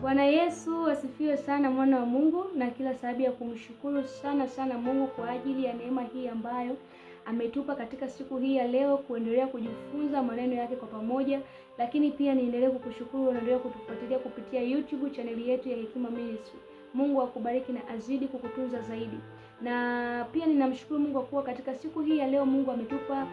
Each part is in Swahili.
Bwana Yesu asifiwe sana, mwana wa Mungu, na kila sababu ya kumshukuru sana Mungu kwa ajili ya neema hii ambayo ametupa katika siku hii ya leo kuendelea kujifunza maneno yake kwa pamoja. Lakini pia niendelee kukushukuru unaendelea kutufuatilia kupitia YouTube channel yetu ya Hekima Ministry. Mungu akubariki na azidi kukutunza zaidi. Na pia ninamshukuru Mungu kwa kuwa katika siku hii ya leo Mungu ametupa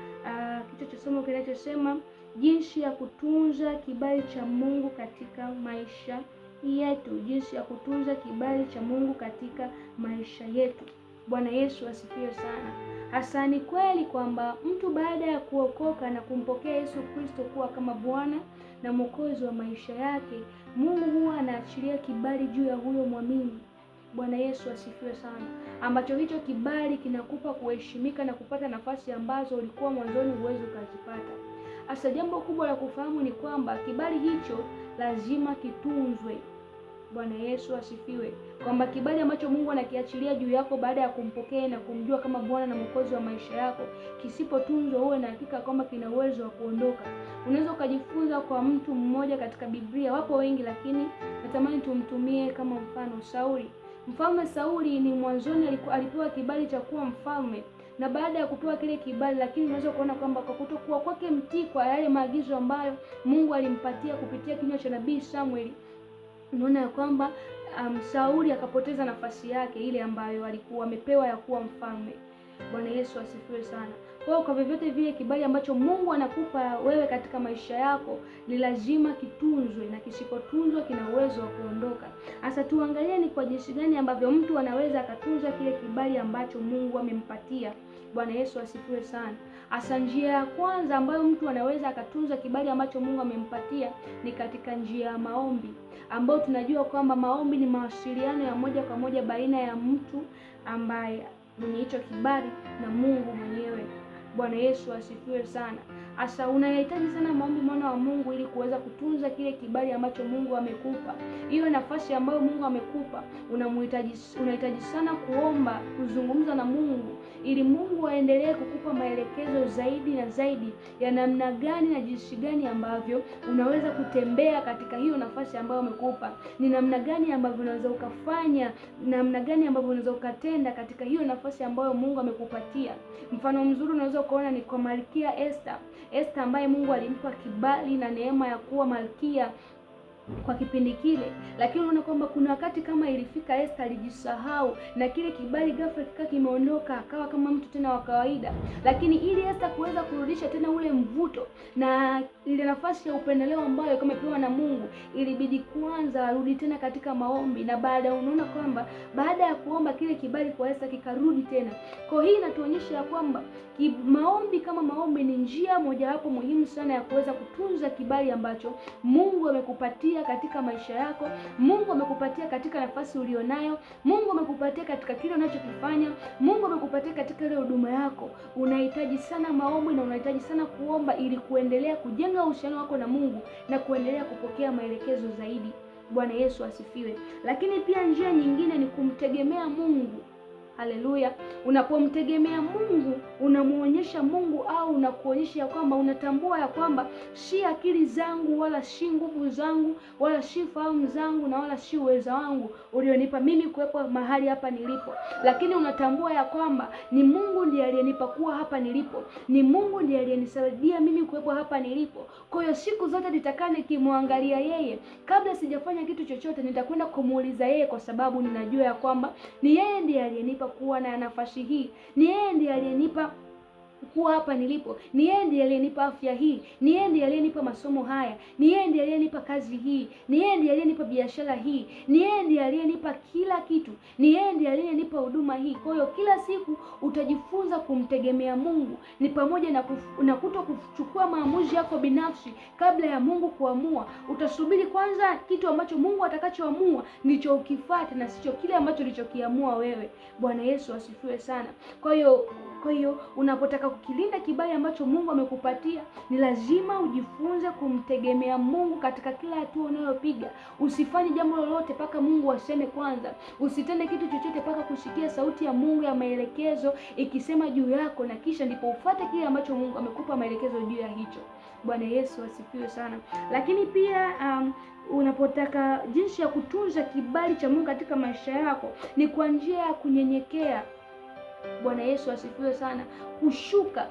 kichwa cha somo kinachosema jinsi ya kutunza kibali cha Mungu katika maisha yetu. Jinsi ya kutunza kibali cha Mungu katika maisha yetu. Bwana Yesu asifiwe sana. Hasa ni kweli kwamba mtu baada ya kuokoka na kumpokea Yesu Kristo kuwa kama Bwana na Mwokozi wa maisha yake, Mungu huwa anaachilia kibali juu ya huyo mwamini. Bwana Yesu asifiwe sana. Ambacho hicho kibali kinakupa kuheshimika na kupata nafasi ambazo ulikuwa mwanzoni huwezi ukazipata. Hasa jambo kubwa la kufahamu ni kwamba kibali hicho lazima kitunzwe. Bwana Yesu asifiwe. Kwamba kibali ambacho Mungu anakiachilia juu yako baada ya kumpokea na kumjua kama Bwana na Mwokozi wa maisha yako, kisipotunzwa uwe na hakika kwamba kina uwezo wa kuondoka. Unaweza ukajifunza kwa mtu mmoja katika Biblia, wapo wengi lakini natamani tumtumie kama mfano Sauli. Mfalme Sauli ni mwanzoni alipewa kibali cha kuwa mfalme, na baada ya kupewa kile kibali, lakini unaweza kuona kwamba kwa kutokuwa kwake mtii kwa yale maagizo ambayo Mungu alimpatia kupitia kinywa cha nabii Samuel, unaona ya kwamba Sauli akapoteza nafasi yake ile ambayo alikuwa amepewa ya kuwa mfalme. Bwana Yesu asifiwe sana. Kwa vyovyote vile kibali ambacho Mungu anakupa wewe katika maisha yako ni lazima kitunzwe, na kisipotunzwa kina uwezo wa kuondoka. Sasa tuangalie ni kwa jinsi gani ambavyo mtu anaweza akatunza kile kibali ambacho Mungu amempatia. Bwana Yesu asifiwe sana. Hasa njia ya kwanza ambayo mtu anaweza akatunza kibali ambacho Mungu amempatia ni katika njia ya maombi, ambayo tunajua kwamba maombi ni mawasiliano ya moja kwa moja baina ya mtu ambaye mwenye hicho kibali na Mungu mwenyewe. Bwana Yesu asifiwe sana. Asa unahitaji sana maombi, mwana wa Mungu, ili kuweza kutunza kile kibali ambacho Mungu amekupa. Hiyo nafasi ambayo Mungu amekupa, unahitaji sana kuomba, kuzungumza na Mungu ili Mungu aendelee kukupa maelekezo zaidi na zaidi ya namna gani na jinsi gani ambavyo unaweza kutembea katika hiyo nafasi ambayo amekupa. Ni namna gani ambavyo unaweza ukafanya, namna gani ambavyo unaweza ukatenda katika hiyo nafasi ambayo Mungu amekupatia. Mfano mzuri unaweza ukaona ni kwa Malkia Esther ambaye Mungu alimpa kibali na neema ya kuwa malkia kwa kipindi kile, lakini unaona kwamba kuna wakati kama ilifika Esther alijisahau na kile kibali ghafla kikawa kimeondoka, akawa kama mtu tena wa kawaida. Lakini ili Esther kuweza kurudisha tena ule mvuto na ile nafasi ya upendeleo ambayo kama imepewa na Mungu, ilibidi kwanza arudi tena katika maombi, na unaona kwamba baada ya kuomba kile kibali kwa Esther kikarudi tena. Kwa hii inatuonyesha ya kwamba maombi ni njia mojawapo muhimu sana ya kuweza kutunza kibali ambacho Mungu amekupatia katika maisha yako. Mungu amekupatia katika nafasi ulionayo. Mungu amekupatia katika kile unachokifanya. Mungu amekupatia katika ile huduma yako. Unahitaji sana maombi na unahitaji sana kuomba ili kuendelea kujenga uhusiano wako na Mungu na kuendelea kupokea maelekezo zaidi. Bwana Yesu asifiwe. Lakini pia njia nyingine ni kumtegemea Mungu. Haleluya. Unapomtegemea Mungu, unamuonyesha Mungu au unakuonyesha kwamba unatambua ya kwamba si akili zangu wala si nguvu zangu wala si fahamu zangu na wala si uwezo wangu ulionipa mimi kuwepo mahali hapa nilipo, lakini unatambua ya kwamba ni Mungu ndiye aliyenipa kuwa hapa nilipo. Ni Mungu ndiye aliyenisaidia mimi kuwepo hapa nilipo. Kwa hiyo siku zote nitakaa nikimwangalia yeye. Kabla sijafanya kitu chochote nitakwenda kumuuliza yeye, kwa sababu ninajua ya kwamba ni yeye ndiye aliyenipa kuwa na nafasi hii. Ni yeye ndiye aliyenipa kuwa hapa nilipo. Ni yeye ndiye aliyenipa afya hii. Ni yeye ndiye aliyenipa masomo haya. Ni yeye ndiye aliyenipa kazi hii. Ni yeye ndiye aliyenipa biashara hii. Ni yeye ndiye aliyenipa kila kitu. Ni yeye ndiye aliyenipa huduma hii. Kwa hiyo kila siku utajifunza kumtegemea Mungu. Ni pamoja na kuto kuchukua maamuzi yako binafsi kabla ya Mungu kuamua. Utasubiri kwanza kitu ambacho Mungu atakachoamua ndicho ukifuate na sicho kile ambacho ulichokiamua wewe. Bwana Yesu asifiwe sana. Kwa hiyo unapotaka kukilinda kibali ambacho Mungu amekupatia, ni lazima ujifunze kumtegemea Mungu katika kila hatua unayopiga. Usifanye jambo lolote mpaka Mungu aseme kwanza. Usitende kitu chochote mpaka kusikia sauti ya Mungu ya maelekezo ikisema juu yako, na kisha ndipo ufuate kile ambacho Mungu amekupa maelekezo juu ya hicho. Bwana Yesu asifiwe sana. Lakini pia unapotaka jinsi ya kutunza kibali cha Mungu katika maisha yako, ni kwa njia ya kunyenyekea. Bwana Yesu asifiwe sana. Kushuka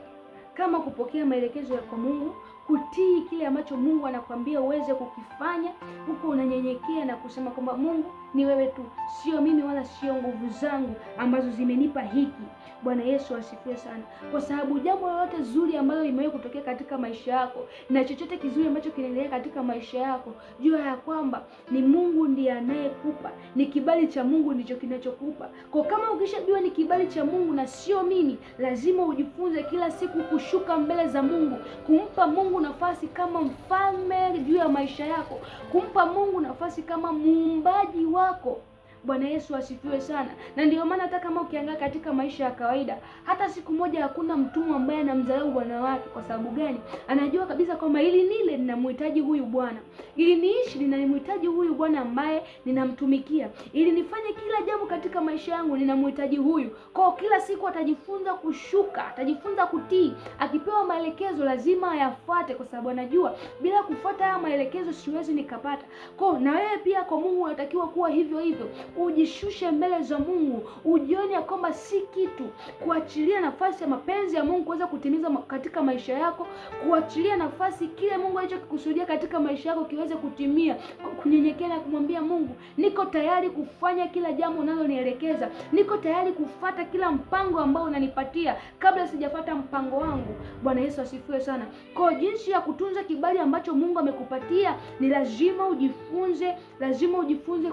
kama kupokea maelekezo ya kwa Mungu, kutii kile ambacho Mungu anakuambia uweze kukifanya, huko unanyenyekea na kusema kwamba Mungu, ni wewe tu, sio mimi wala sio nguvu zangu ambazo zimenipa hiki. Bwana Yesu asifiwe sana. Kwa sababu jambo lolote zuri ambalo limewahi kutokea katika maisha yako na chochote kizuri ambacho kinaendelea katika maisha yako, jua ya kwamba ni Mungu ndiye anayekupa, ni kibali cha Mungu ndicho kinachokupa. Kwa kama ukishajua ni kibali cha Mungu na sio mimi, lazima ujifunze kila siku kushuka mbele za Mungu, kumpa Mungu nafasi kama mfalme juu ya maisha yako, kumpa Mungu nafasi kama muumbaji wako. Bwana Yesu asifiwe sana. Na ndio maana hata kama ukiangalia katika maisha ya kawaida, hata siku moja hakuna mtumwa ambaye anamdharau bwana wake. Kwa sababu gani? Anajua kabisa kwamba ili nile ninamhitaji huyu bwana, ili niishi ninamhitaji huyu bwana ambaye ninamtumikia, ili nifanye kila jambo katika maisha yangu ninamhitaji huyu. Kwa kila siku atajifunza kushuka, atajifunza kutii. Akipewa maelekezo lazima ayafuate, kwa sababu anajua bila kufuata haya maelekezo siwezi nikapata. Kwa na wewe pia kwa Mungu unatakiwa kuwa hivyo hivyo. Ujishushe mbele za Mungu, ujione ya kwamba si kitu, kuachilia nafasi ya mapenzi ya Mungu kuweza kutimiza katika maisha yako, kuachilia nafasi kile Mungu alichokikusudia katika maisha yako kiweze kutimia, kunyenyekea na kumwambia Mungu, niko tayari kufanya kila jambo unalonielekeza, niko tayari kufuata kila mpango ambao unanipatia kabla sijafuata mpango wangu. Bwana Yesu asifiwe sana. Kwa jinsi ya kutunza kibali ambacho Mungu amekupatia, ni lazima ujifunze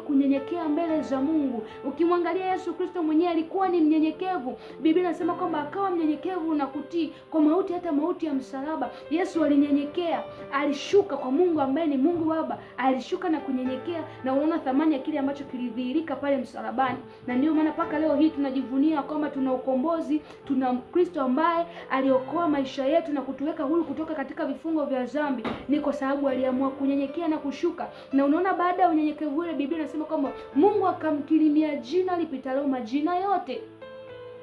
kunyenyekea mbele za Mungu. Ukimwangalia Yesu Kristo mwenyewe alikuwa ni mnyenyekevu. Biblia inasema kwamba akawa mnyenyekevu na kutii kwa mauti, hata mauti ya msalaba. Yesu alinyenyekea, alishuka kwa Mungu ambaye ni Mungu Baba, alishuka na kunyenyekea, na unaona thamani ya kile ambacho kilidhihirika pale msalabani. Na ndio maana mpaka leo hii tunajivunia kwamba tuna ukombozi, tuna Kristo ambaye aliokoa maisha yetu na kutuweka huru kutoka katika vifungo vya dhambi. Ni kwa sababu aliamua kunyenyekea na kushuka. Na unaona baada ya unyenyekevu ule, Biblia inasema kwamba Mungu akamkirimia jina lipitalo majina yote.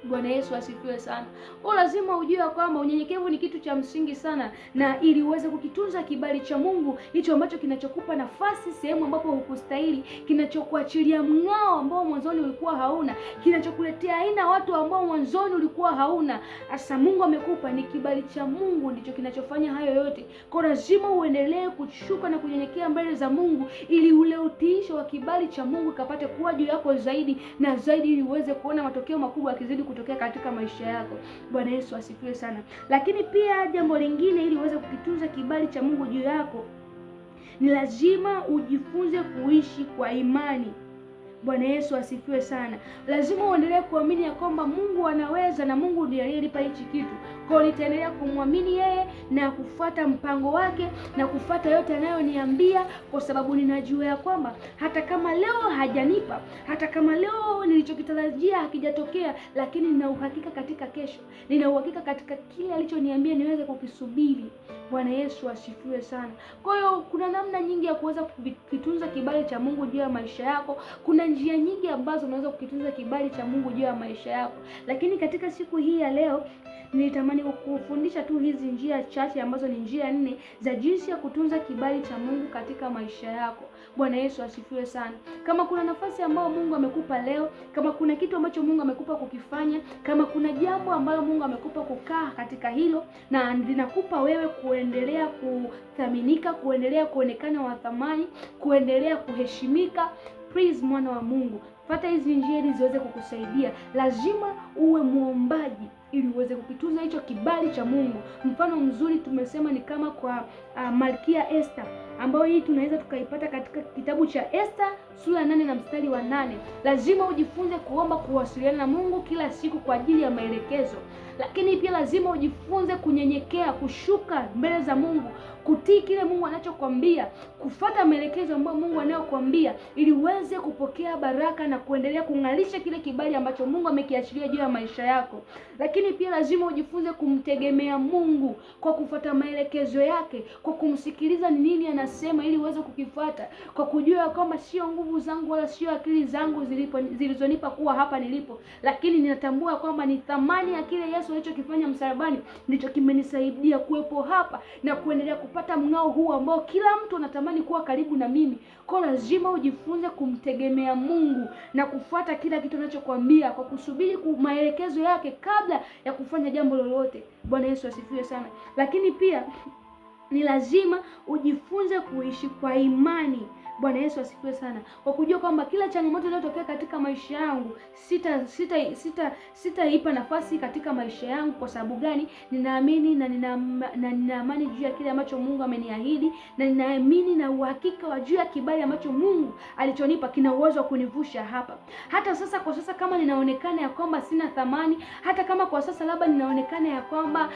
Bwana Yesu asifiwe sana. Kwa lazima ujue kwamba unyenyekevu ni kitu cha msingi sana, na ili uweze kukitunza kibali cha Mungu, hicho ambacho kinachokupa nafasi sehemu ambapo hukustahili, kinachokuachilia mng'ao ambao mwanzoni ulikuwa hauna, kinachokuletea aina watu ambao mwanzoni ulikuwa hauna. Asa Mungu amekupa, ni kibali cha Mungu ndicho kinachofanya hayo yote. Kwa lazima uendelee kushuka na kunyenyekea mbele za Mungu, ili ule utiisho wa kibali cha Mungu kapate kuwa juu yako zaidi na zaidi, ili uweze kuona matokeo makubwa yakizidi kutokea katika maisha yako. Bwana Yesu asifiwe sana. Lakini pia jambo lingine, ili uweze kukitunza kibali cha Mungu juu yako, ni lazima ujifunze kuishi kwa imani. Bwana Yesu asifiwe sana. Lazima uendelee kuamini ya kwamba Mungu anaweza na Mungu ndiye aliyenipa hichi kitu. Kwa hiyo nitaendelea kumwamini yeye na kufuata mpango wake na kufuata yote anayoniambia, kwa sababu ninajua ya kwamba hata kama leo hajanipa, hata kama leo nilichokitarajia hakijatokea, lakini nina uhakika katika kesho, nina uhakika katika kile alichoniambia niweze kukisubiri. Bwana Yesu asifiwe sana. Kwa hiyo kuna namna nyingi ya kuweza kukitunza kibali cha Mungu juu ya maisha yako. Kuna njia nyingi ambazo unaweza kukitunza kibali cha Mungu juu ya maisha yako. Lakini katika siku hii ya leo nilitamani kukufundisha tu hizi njia chache ambazo ni njia 4 za jinsi ya kutunza kibali cha Mungu katika maisha yako. Bwana Yesu asifiwe sana. Kama kuna nafasi ambayo Mungu amekupa leo, kama kuna kitu ambacho Mungu amekupa kukifanya, kama kuna jambo ambalo Mungu amekupa kukaa katika hilo na linakupa wewe kuendelea kuthaminika, kuendelea kuonekana wa thamani, kuendelea kuheshimika, please mwana wa Mungu, fuata hizi njia ili ziweze kukusaidia. Lazima uwe muombaji ili uweze kukitunza hicho kibali cha Mungu. Mfano mzuri tumesema ni kama kwa Malkia Esther, ambayo hii tunaweza tukaipata katika kitabu cha Esther sura 8 na mstari wa 8. Lazima ujifunze kuomba, kuwasiliana na Mungu kila siku kwa ajili ya maelekezo. Lakini pia lazima ujifunze kunyenyekea, kushuka mbele za Mungu, kutii kile Mungu anachokwambia, kufuata maelekezo ambayo Mungu anayokuambia, ili uweze kupokea baraka na kuendelea kung'alisha kile kibali ambacho Mungu amekiachilia juu ya maisha yako. Lakini pia lazima ujifunze kumtegemea Mungu kwa kufuata maelekezo yake, kwa kumsikiliza ni nini anasema ili uweze kukifuata, kwa kujua kwamba sio nguvu zangu wala sio akili zangu zilizonipa kuwa hapa nilipo, lakini ninatambua kwamba ni thamani ya kile Yesu alichokifanya msalabani ndicho kimenisaidia kuwepo hapa na kuendelea kupata mng'ao huu ambao kila mtu anatamani kuwa karibu na mimi. Kwa lazima ujifunze kumtegemea Mungu na kufuata kila kitu anachokuambia kwa kusubiri maelekezo yake kabla ya kufanya jambo lolote. Bwana Yesu asifiwe sana. Lakini pia ni lazima ujifunze kuishi kwa imani. Bwana Yesu asifiwe sana. Kwa kujua kwamba kila changamoto inayotokea katika maisha yangu sitaipa nafasi katika maisha yangu. Kwa sababu gani? Ninaamini na nina amani juu ya kile ambacho Mungu ameniahidi, na ninaamini na uhakika wa juu ya kibali ambacho Mungu alichonipa kina uwezo wa kunivusha hapa. Hata sasa, kwa sasa kama ninaonekana ya kwamba sina thamani, hata kama kwa sasa labda ninaonekana ya kwamba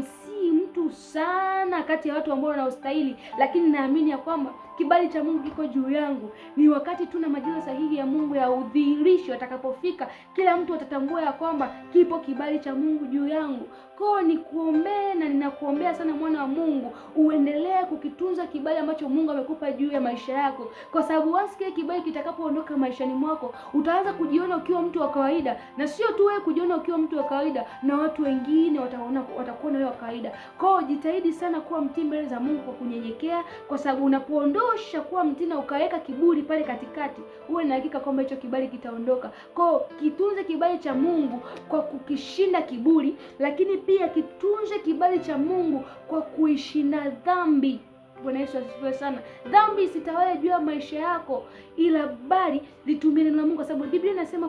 si mtu sana kati ya watu ambao wanaostahili, lakini naamini ya kwamba kibali cha Mungu kiko juu yangu. Ni wakati tu na majira sahihi ya Mungu ya udhihirisho atakapofika, kila mtu atatambua ya kwamba kipo kibali cha Mungu juu yangu. Kwa nikuombee na ninakuombea sana mwana wa Mungu, uendelee kukitunza kibali ambacho Mungu amekupa juu ya maisha yako, kwa sababu wasikie kibali kitakapoondoka maishani mwako, utaanza kujiona ukiwa mtu wa kawaida, na sio tu wewe kujiona ukiwa mtu wa kawaida, na watu wengine watakuona wewe wa kawaida. Kwa jitahidi sana kuwa mtii mbele za Mungu kwa kunyenyekea, kwa sababu unapoondosha kuwa mtii na ukaweka kiburi pale katikati, uwe na hakika kwamba hicho kibali kitaondoka. Kwa kitunze kibali cha Mungu kwa kukishinda kiburi, lakini pia kitunze kibali cha Mungu kwa kuishinda dhambi. Bwana Yesu asifiwe sana. Dhambi isitawale juu ya maisha yako, ila bali litumie neno la Mungu, kwa sababu Biblia inasema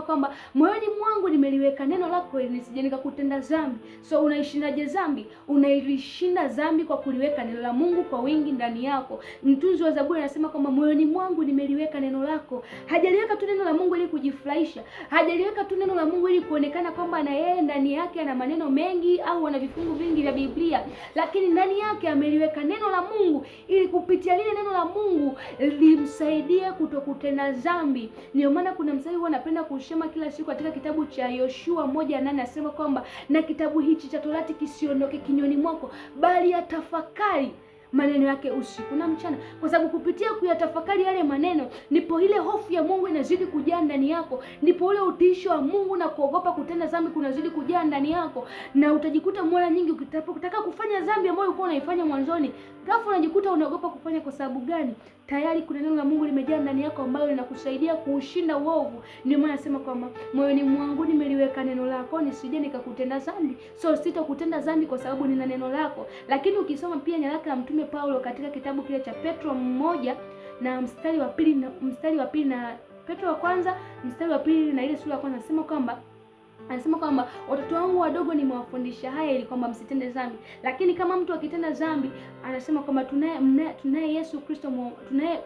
kwamba moyoni mwangu nimeliweka neno lako ili nisije nikakutenda dhambi. So unaishindaje dhambi? Unailishinda dhambi kwa kuliweka neno la Mungu kwa wingi ndani yako. Mtunzi wa Zaburi anasema kwamba moyoni mwangu nimeliweka neno lako. Hajaliweka tu neno la Mungu ili kujifurahisha. Hajaliweka tu neno la Mungu ili kuonekana kwamba na yeye ndani yake ana maneno mengi au ana vifungu vingi vya Biblia, lakini ndani yake ameliweka neno la Mungu ili kupitia lile neno la Mungu limsaidie kutokutenda dhambi. Ndio maana kuna mstari napenda kusema kila siku katika kitabu cha Yoshua 1:8 anasema kwamba na kitabu hichi cha Torati kisiondoke kinywani mwako, bali yatafakari maneno yake usiku na mchana, kwa sababu kupitia kuyatafakari yale maneno ndipo ile hofu ya Mungu inazidi kujaa ndani yako, ndipo ule utiisho wa Mungu na kuogopa kutenda dhambi kunazidi kujaa ndani yako, na utajikuta mara nyingi ukitaka kufanya dhambi ambayo ulikuwa unaifanya mwanzoni, ghafla unajikuta unaogopa kufanya. Kwa sababu gani? Tayari kuna neno la Mungu limejaa ndani yako ambalo linakusaidia kuushinda uovu. Ndio maana nasema kwamba moyoni mwangu nimeliweka neno lako nisije nikakutenda dhambi. So sitakutenda dhambi kwa sababu nina neno lako. Lakini ukisoma pia nyaraka ya Mtume Paulo katika kitabu kile cha Petro 1 na mstari wa pili na Petro wa kwanza mstari wa pili na ile sura ya kwanza anasema kwamba watoto wangu wadogo nimewafundisha haya ili kwamba msitende dhambi. Lakini kama mtu akitenda dhambi, anasema kwamba tunaye Yesu Kristo,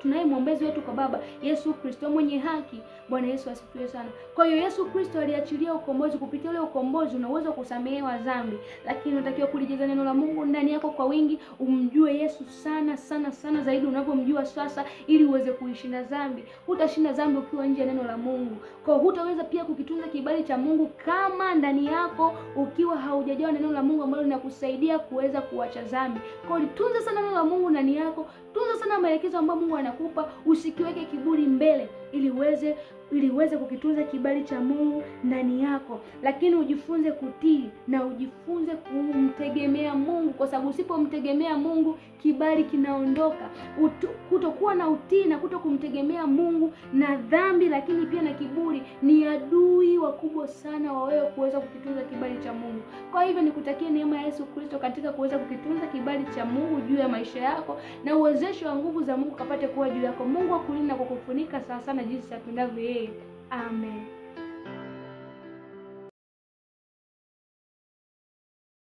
tunaye mwombezi wetu kwa Baba, Yesu Kristo mwenye haki. Bwana Yesu asifiwe sana. Kwa hiyo Yesu Kristo aliachilia ukombozi. Kupitia ule ukombozi una uwezo kusamehewa dhambi, lakini unatakiwa kulijaza neno la Mungu ndani yako kwa wingi, umjue Yesu sana sana sana zaidi unavyomjua sasa, ili uweze kuishinda dhambi. Hutashinda dhambi ukiwa nje ya neno la Mungu. Kwa hiyo hutaweza pia kukitunza kibali cha Mungu kama ndani yako ukiwa haujajawa neno la Mungu ambalo linakusaidia kuweza kuacha dhambi. Kwa hiyo tunza sana neno la Mungu ndani yako, tunza sana maelekezo ambayo Mungu anakupa, usikiweke kiburi mbele, ili uweze kukitunza kibali cha Mungu ndani yako. Lakini ujifunze kutii na ujifunze kumtegemea Mungu, kwa sababu usipomtegemea Mungu kibali kinaondoka. Kutokuwa na utii na kutokumtegemea Mungu na dhambi, lakini pia na kiburi ni adui wakubwa sana wa wewe kuweza kukitunza kibali cha Mungu. Kwa hivyo nikutakie neema ya Yesu Kristo katika kuweza kukitunza kibali cha Mungu juu ya maisha yako, na uwezesho wa nguvu za Mungu kapate kuwa juu yako. Mungu akulinda kwa kukufunika sawa sana jinsi apendavyo yeye. Amen.